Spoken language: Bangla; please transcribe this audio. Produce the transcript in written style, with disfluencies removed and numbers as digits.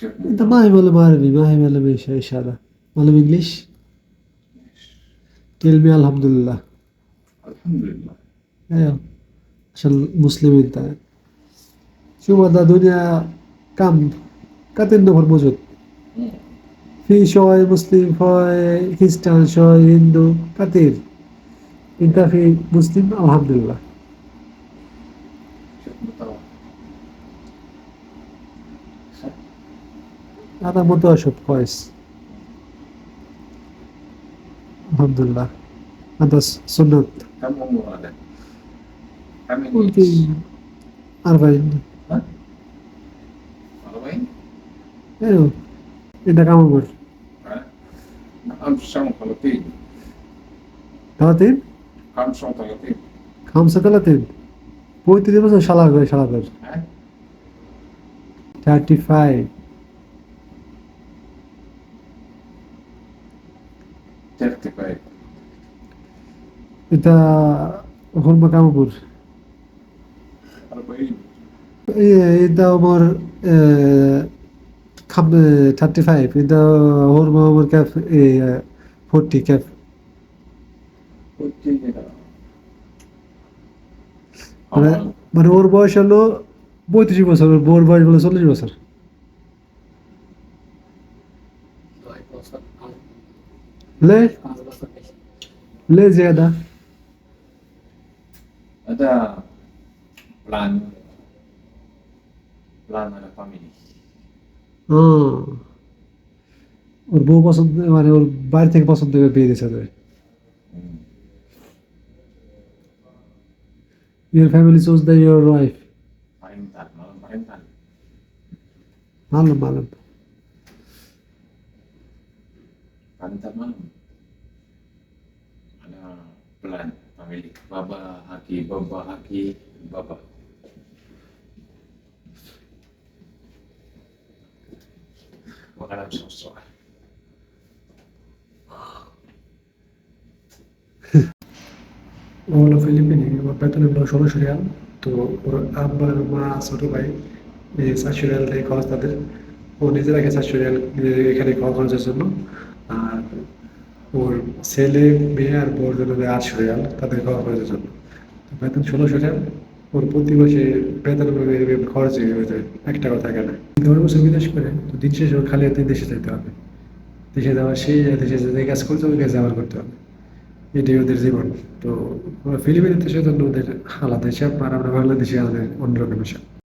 انت ما هي معلم عربي، ما هي معلم ايش هذا؟ معلم انجليش؟ tell me الحمد لله. الحمد لله. ايوه، عشان مسلم انت. شوف هذا دنيا كم كاتين نفر موجود، مم. في شوية مسلم، في كريستيان، شوية هندو، كتير. انت في مسلم الحمد لله. شوف بطلع. هذا متوسط كويس الحمد لله. هذا سنة. كم عمر هذا؟ كم ممكن إنجليز؟ 40. ها؟ 40؟ ايوه، انت كم عمر؟ ها؟ 35. 30؟ 35. 35? 35 বছর শালা করে শালা করে। ها؟ 35। 35. انت هم كم عمر؟ 40. ايه انت عمر 35. انت عمر كيف؟ ايه 40 كيف؟ قلت كده. মানে عمل. মানে ওর বয়স হলো 35 বছর, ওর বউর বয়স হলো 40 বছর। ليه؟ ليه زيادة؟ هذا plan. Plan على family. اه ওর বউ পছন্দ, মানে ওর বাড়ি থেকে পছন্দ করে বিয়ে দিয়েছে ওদের। مم. Your family chose your wife. Parental. Malam parental. মানলাম মানলাম। Parental malam. Ada plan family. Baba, Haki, Baba, Haki, Baba. Mengalami sesuatu. ও হলো ফিলিপিনি, ওর বেতন হলো 16 রিয়াল। তো ওর আব্বার মা ছোট ভাই এই 400 রিয়াল দিয়ে খরচ তাদের। ও নিজে রাখে 400 রিয়াল এখানে খাওয়া খরচের জন্য। আর ওর ছেলে মেয়ে আর বউর জন্য দেয় 800 রিয়াল তাদের খাওয়া খরচের জন্য। তো বেতন 16 রিয়াল। ওর প্রতি মাসে বেতন খরচ হয়ে যায়, 1 টাকা থাকে না। 10 বছর বিদেশ করে তো দিন শেষে ওর খালি হাতে দেশে যেতে হবে। দেশে যাওয়া, সেই দেশে যে কাজ করতে ওই কাজ আবার করতে হবে। এটাই ওদের জীবন। তো ফিলিপিনের তো সেজন্য ওদের আলাদা হিসাব, আর আমরা বাংলাদেশে আমাদের অন্যরকম হিসাব।